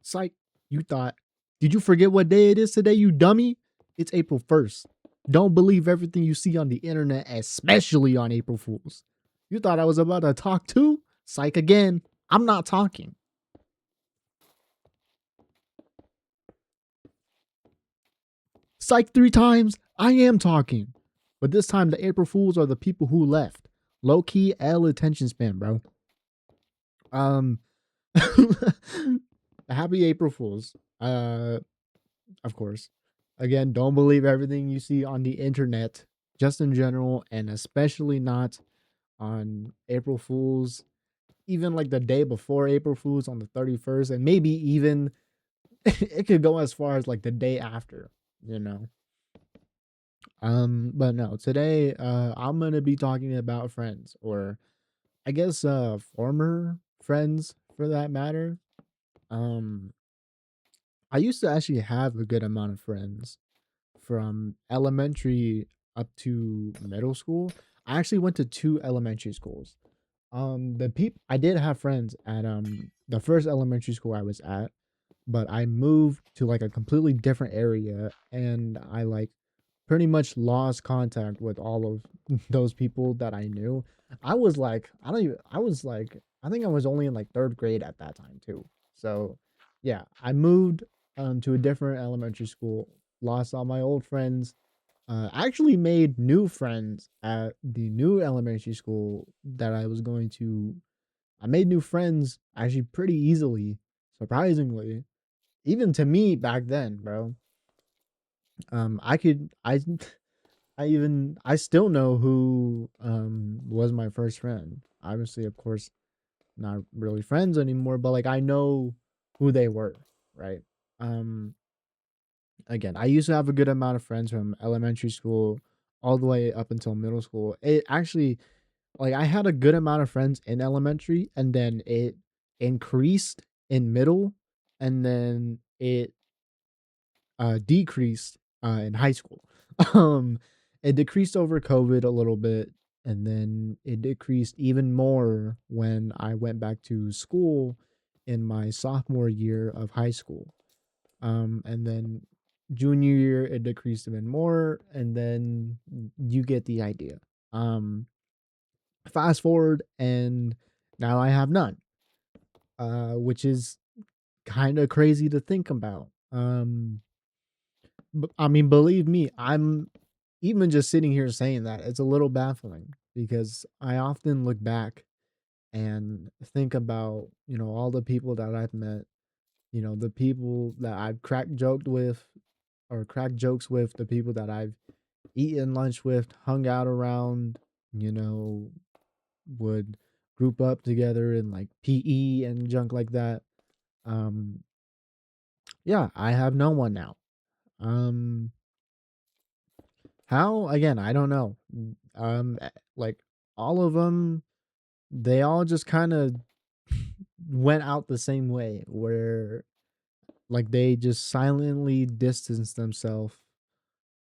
Psych, you thought. Did you forget what day it is today, you dummy? It's April 1st. Don't believe everything you see on the internet, especially on April Fools. You thought I was about to talk too? Psych again. I'm not talking. Psych 3 times. I am talking. But this time, the April Fools are the people who left. Low key L attention span, bro. Um, Happy April Fools. Of course. Again, don't believe everything you see on the internet, just in general, and especially not on April Fools. Even like the day before April Fools on the 31st, and maybe even it could go as far as like the day after, you know. But no, today I'm gonna be talking about friends, or I guess former friends for that matter. Um I used to actually have a good amount of friends from elementary up to middle school. I actually went to two elementary schools. The peop I did have friends at the first elementary school I was at, but I moved to like a completely different area, and I like pretty much lost contact with all of those people that I knew. I was like, I don't even I was like I think I was only in like 3rd grade at that time too. So, yeah, I moved to a different elementary school, lost all my old friends. Actually made new friends at the new elementary school that I was going to. I made new friends actually pretty easily, surprisingly, even to me back then, bro. I could I still know who was my first friend. Obviously, of course, not really friends anymore, but like I know who they were, right? Um Again, I used to have a good amount of friends from elementary school all the way up until middle school. It actually, like, I had a good amount of friends in elementary, and then it increased in middle, and then it decreased in high school. um, it decreased over COVID a little bit, and then it decreased even more when I went back to school in my sophomore year of high school. And then junior year it decreased even more, and then you get the idea. Um, Fast forward, and now I have none, which is kind of crazy to think about. I mean, believe me, I'm even just sitting here saying that it's a little baffling because I often look back and think about, all the people that I've met, the people that I've cracked joked with or cracked jokes with, the people that I've eaten lunch with, hung out around, you know, would group up together in like PE and junk like that. Um, yeah, I have no one now. Um, how again? I don't know. Like all of them, they all just kind of went out the same way, where like they just silently distanced themselves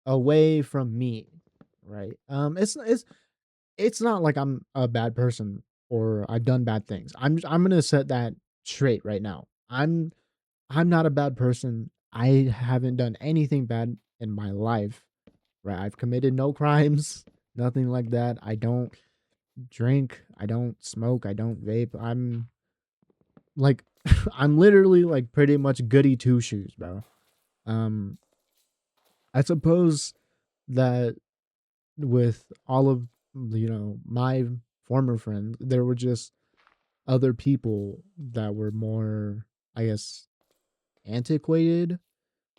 away from me, right? It's not like I'm a bad person or I've done bad things. I'm gonna set that straight right now. I'm not a bad person. I haven't done anything bad in my life. Right? I've committed no crimes, nothing like that. I don't drink. I don't smoke. I don't vape. I'm like, I'm literally like pretty much goody two shoes, bro. Um, I suppose that with all of my former friends, there were just other people that were more, I guess, antiquated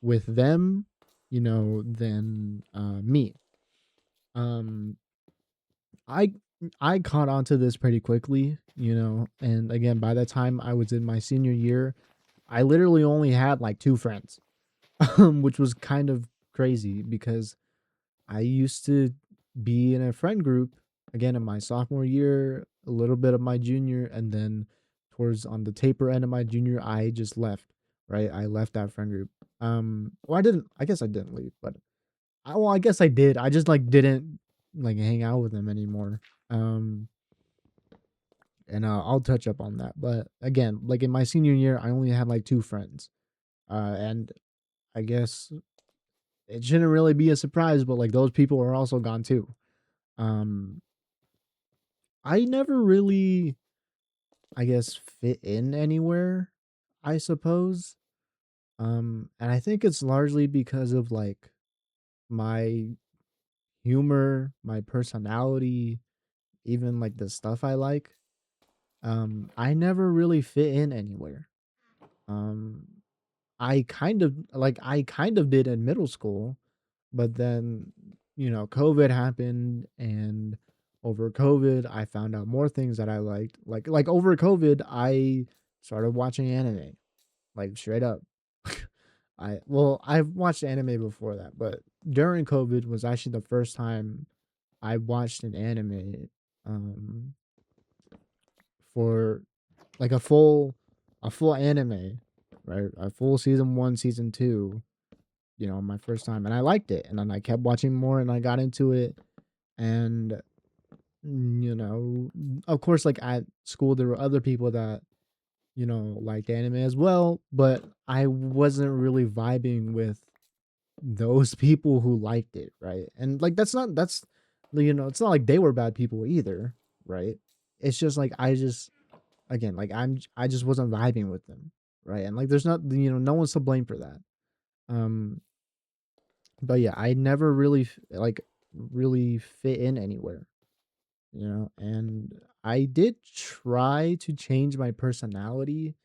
with them, than me. Um, I I caught on to this pretty quickly, and again, by the time I was in my senior year, I literally only had like two friends, which was kind of crazy because I used to be in a friend group again in my sophomore year, a little bit of my junior, and then towards on the taper end of my junior, I just left. Right, I left that friend group. Well, I didn't. I guess I didn't leave, but I guess I did. I just like didn't like hang out with them anymore. Um, and I'll touch up on that. But again, like in my senior year, I only had like two friends, and I guess it shouldn't really be a surprise, but like those people are also gone too. Um, I never really, I guess, fit in anywhere, I suppose. And I think it's largely because of like my humor, my personality, even like the stuff I like. I never really fit in anywhere. Um, I kind of did in middle school, but then, COVID happened, and over COVID I found out more things that I liked. Like over COVID I started watching anime, like straight up. I've watched anime before that, but during COVID was actually the first time I watched an anime um for like a full anime, right? A full season 1, season 2, my first time, and I liked it, and then I kept watching more and I got into it. And of course, like at school there were other people that liked anime as well, but I wasn't really vibing with those people who liked it, right? And like that's it's not like they were bad people either, right? It's just like I just again, like I just wasn't vibing with them, right? And like there's not no one's to blame for that. Um but yeah, I never really really fit in anywhere, and I did try to change my personality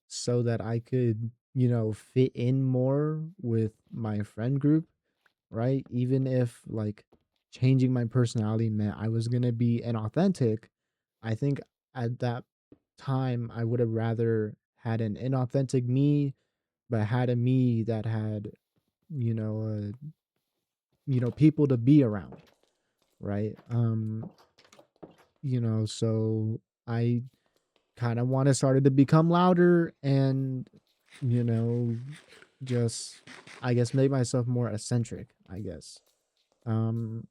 so that I could, fit in more with my friend group, right? Even if like changing my personality meant I was going to be inauthentic, I think at that time I would have rather had an inauthentic me, but had a me that had, you know, people to be around, right? So I kind of want to started to become louder and, you know, just I guess make myself more eccentric, I guess. Um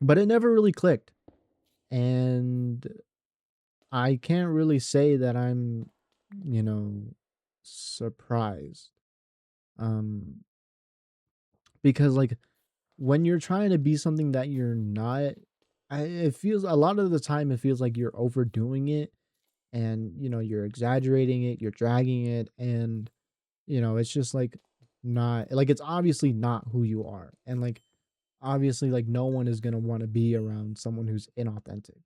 but it never really clicked, and I can't really say that I'm, you know, surprised. Um because like when you're trying to be something that you're not, it feels a lot of the time it feels like you're overdoing it, and you're exaggerating it, you're dragging it, and it's just like not like it's obviously not who you are, and like obviously like no one is going to want to be around someone who's inauthentic,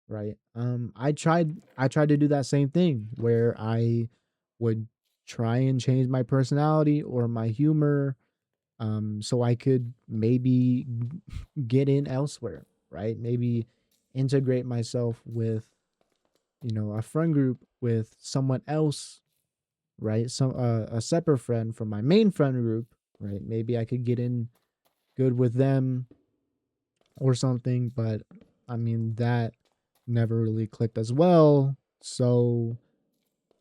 right? I tried to do that same thing where I would try and change my personality or my humor, so I could maybe get in elsewhere, right? Maybe integrate myself with, a friend group with someone else, right? Some a separate friend from my main friend group, right? Maybe I could get in good with them or something, but I mean that never really clicked as well. So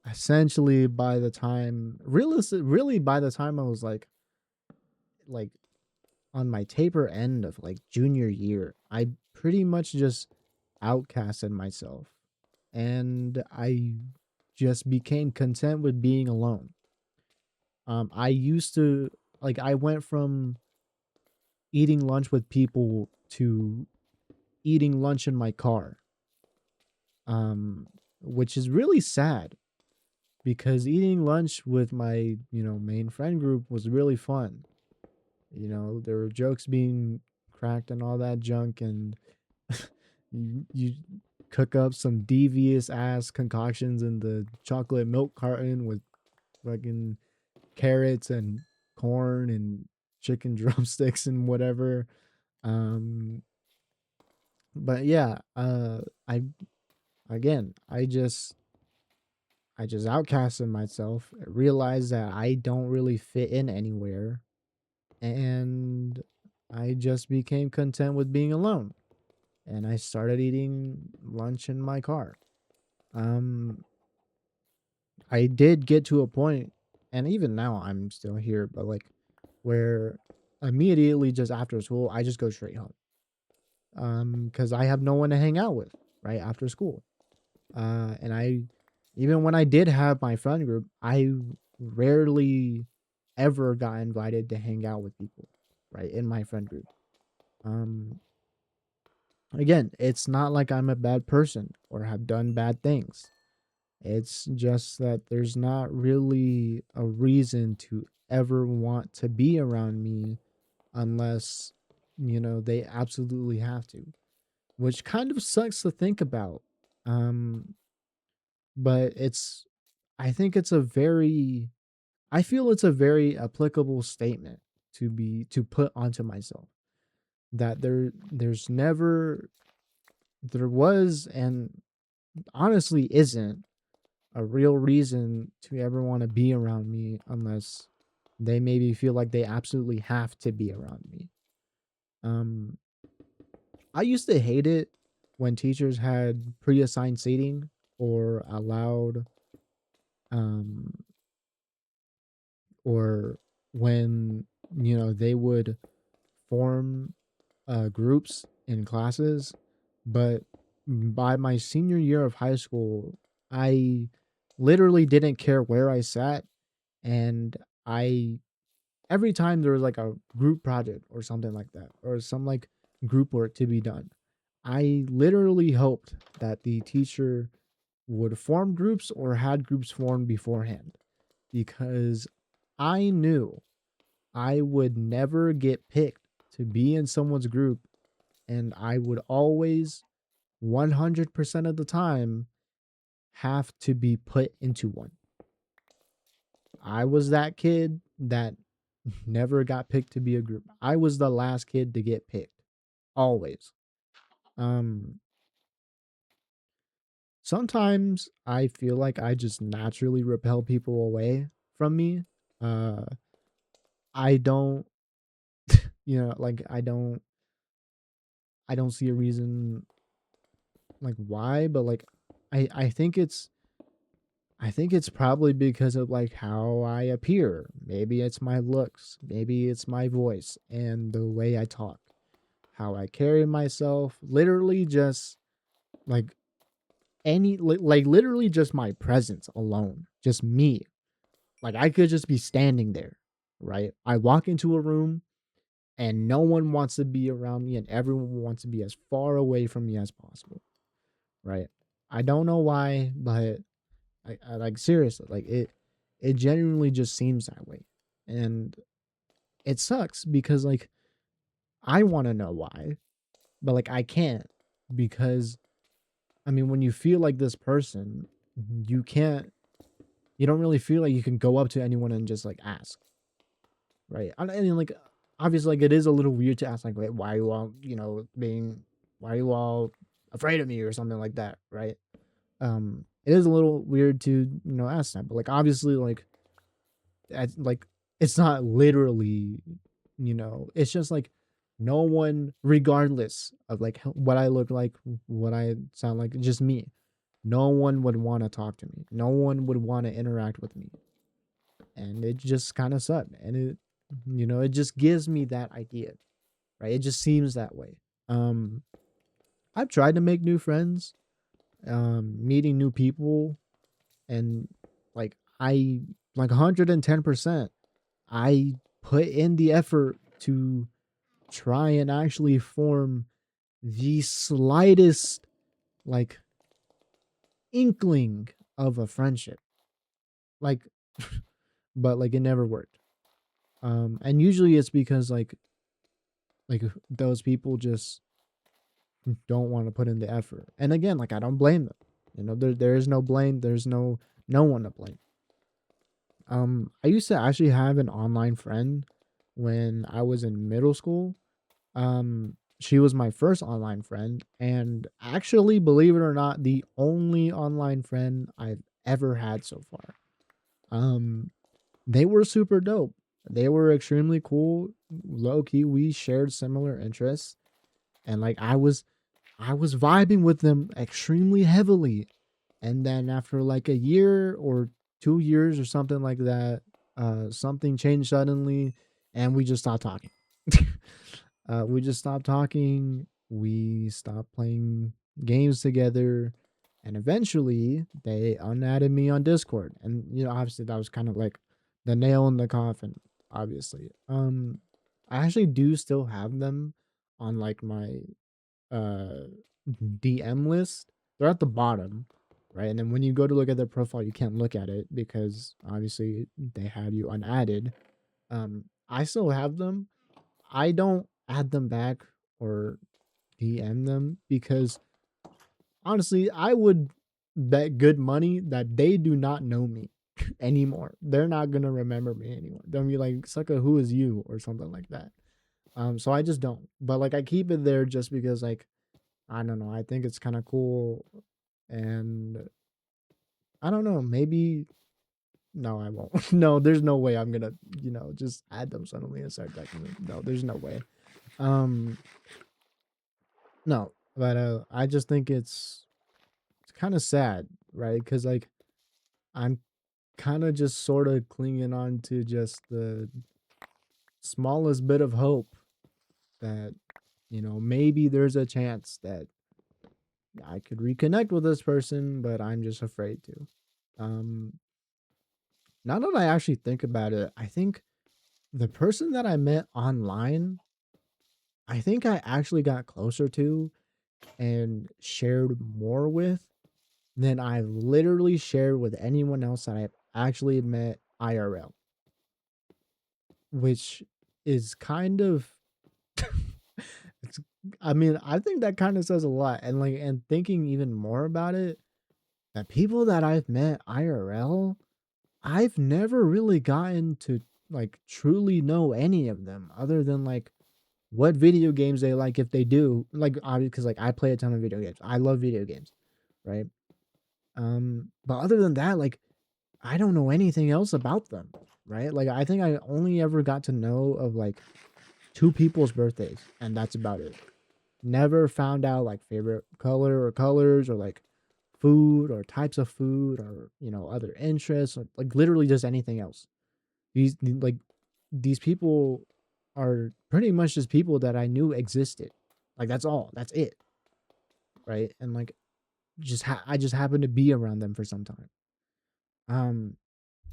essentially by the time really by the time I was like on my taper end of like junior year, I pretty much just outcasted myself, and I just became content with being alone. I used to I went from eating lunch with people to eating lunch in my car. Um which is really sad because eating lunch with my, main friend group was really fun. There were jokes being cracked and all that junk, and you cook up some devious ass concoctions in the chocolate milk carton with fucking carrots and corn and chicken drumsticks and whatever. Um, but yeah, I again, I just outcasted myself, realized that I don't really fit in anywhere, and I just became content with being alone. And I started eating lunch in my car. Um, I did get to a point, and even now I'm still here, but like where immediately just after school, I just go straight home. Because I have no one to hang out with right after school. And I, even when I did have my friend group, I rarely ever got invited to hang out with people, right, in my friend group. Um, Again, it's not like I'm a bad person or have done bad things. It's just that there's not really a reason to ever want to be around me unless, they absolutely have to, which kind of sucks to think about. Um, but I think I feel it's a very applicable statement to put onto myself that there was and honestly isn't a real reason to ever want to be around me unless they maybe feel like they absolutely have to be around me. Um, I used to hate it when teachers had pre-assigned seating or allowed, um, or when they would form groups in classes. But by my senior year of high school, I literally didn't care where I sat, and I every time there was like a group project or something like that, or some like group work to be done, I literally hoped that the teacher would form groups or had groups formed beforehand because I knew I would never get picked to be in someone's group, and I would always 100% of the time have to be put into one. I was that kid that never got picked to be a group. I was the last kid to get picked. Always. Um Sometimes I feel like I just naturally repel people away from me. Uh I don't like I don't see a reason like why, but like I I think it's I think it's probably because of like how I appear. Maybe it's my looks, maybe it's my voice and the way I talk, how I carry myself, literally just like like literally just my presence alone, just me. Like I could just be standing there, right? I walk into a room and no one wants to be around me and everyone wants to be as far away from me as possible, right? I don't know why, but I like seriously, like it genuinely just seems that way. And it sucks because like I want to know why, but like I can't because I mean when you feel like this person, you can't you don't really feel like you can go up to anyone and just like ask, right? And like obviously like it is a little weird to ask like wait, why are you all, why are you all afraid of me or something like that, right? It is a little weird to, ask that, but like obviously like it's not literally, it's just like no one, regardless of like what I look like, what I sound like, just me. No one would want to talk to me. No one would want to interact with me, and it just kind of sucked. And it just gives me that idea, right? It just seems that way. Um, I've tried to make new friends, meeting new people, and like I like 110%. I put in the effort to try and actually form the slightest like inkling of a friendship. Like but like it never worked. And usually it's because like those people just don't want to put in the effort. And again, like I don't blame them. There is no blame. There's no one to blame. I used to actually have an online friend when I was in middle school. She was my first online friend, and actually, believe it or not, the only online friend I've ever had so far. Um, they were super dope. They were extremely cool. Low key, we shared similar interests, and like I was vibing with them extremely heavily. And then after like a year or 2 years or something like that, something changed suddenly, and we just stopped talking. We just stopped talking. We stopped playing games together. And eventually they unadded me on Discord. And obviously that was kind of like the nail in the coffin, obviously. I actually do still have them on like my uh DM list. They're at the bottom, right? And then when you go to look at their profile, you can't look at it because obviously they have you unadded. I still have them. I don't add them back or DM them because honestly, I would bet good money that they do not know me anymore. They're not gonna remember me anymore. They'll be like, "Sucker, who is you?" or something like that. So I just don't. But like I keep it there just because like I don't know. I think it's kind of cool, and I don't know. Maybe no, I won't. No, there's no way I'm gonna just add them suddenly and start texting them. No, there's no way. Um, no, but I just think it's kind of sad, right? Because like I'm kind of just sort of clinging on to just the smallest bit of hope that maybe there's a chance that I could reconnect with this person, but I'm just afraid to. Um, Now that I actually think about it, I think the person that I met online, I think I actually got closer to and shared more with than I've literally shared with anyone else that I've actually met IRL, which is kind of it's I mean, I think that kind of says a lot. And like and thinking even more about it, the people that I've met IRL, I've never really gotten to like truly know any of them other than like what video games they like if they do. Like because like I play a ton of video games. I love video games, right? But other than that, like I don't know anything else about them, right? Like I think I only ever got to know of like two people's birthdays and that's about it. Never found out like favorite color or colors or like food or types of food or other interests or like literally just anything else. These people are pretty much just people that I knew existed. Like that's all. That's it, right? And like I just happened to be around them for some time. Um,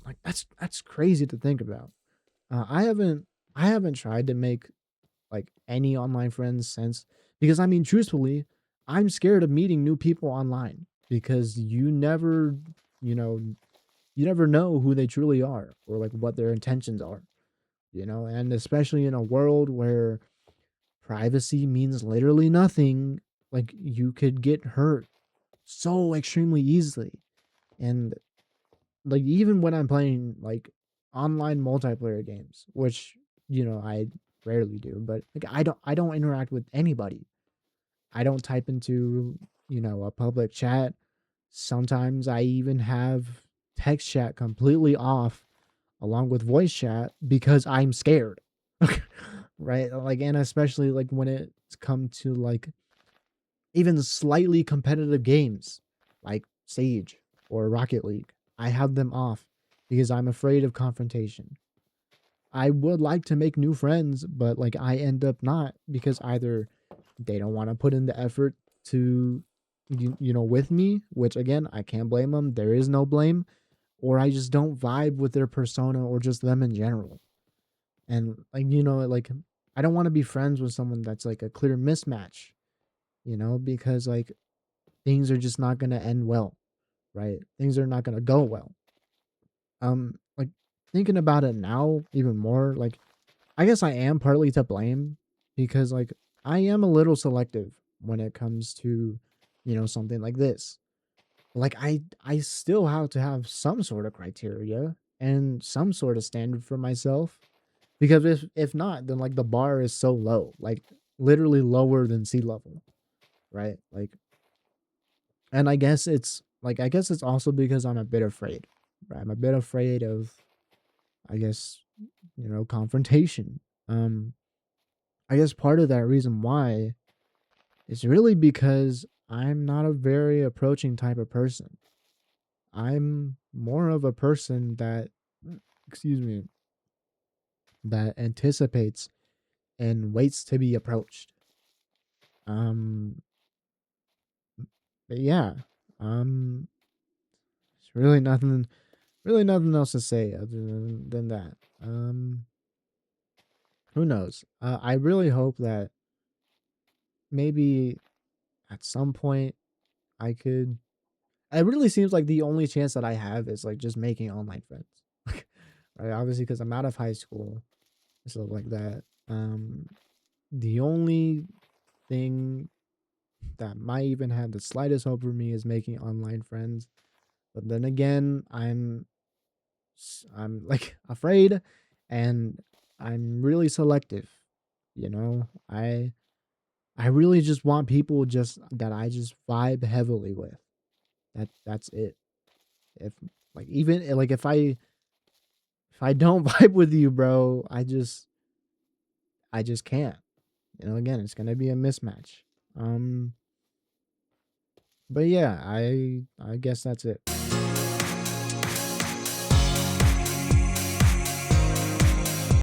like that's crazy to think about. I haven't tried to make like any online friends since because I mean truthfully, I'm scared of meeting new people online because you know, you never know who they truly are or like what their intentions are, and especially in a world where privacy means literally nothing, like you could get hurt so extremely easily. And like even when I'm playing like online multiplayer games, which I rarely do, but like I don't interact with anybody. I don't type into a public chat. Sometimes I even have text chat completely off along with voice chat because I'm scared. Right? Like and especially like when it's come to like even slightly competitive games like Sage or Rocket League. I have them off because I'm afraid of confrontation. I would like to make new friends, but like I end up not because either they don't want to put in the effort to with me, which again, I can't blame them. There is no blame, or I just don't vibe with their persona or just them in general. And like like I don't want to be friends with someone that's like a clear mismatch, because like things are just not going to end well, right? Things are not going to go well. Like thinking about it now even more, like I guess I am partly to blame because like I am a little selective when it comes to, something like this. Like I still have to have some sort of criteria and some sort of standard for myself because if not, then like the bar is so low, like literally lower than sea level, right? Like and I guess it's also because I'm a bit afraid. Right? I'm a bit afraid of I guess, confrontation. Um I guess part of that reason why is really because I'm not a very approaching type of person. I'm more of a person that excuse me, that anticipates and waits to be approached. Um but yeah. Um, there's really nothing else to say other than that. Who knows? I really hope that maybe at some point I could. It really seems like the only chance that I have is like just making online friends, right? Obviously, because I'm out of high school and stuff like that. The only thing that might even have the slightest hope for me is making online friends. But then again, I'm like afraid, and I'm really selective. You know, I really just want people just that I just vibe heavily with. That's it. If like even like if I don't vibe with you, bro, I just can't. You know, again, it's gonna be a mismatch. Um, but yeah, I guess that's it.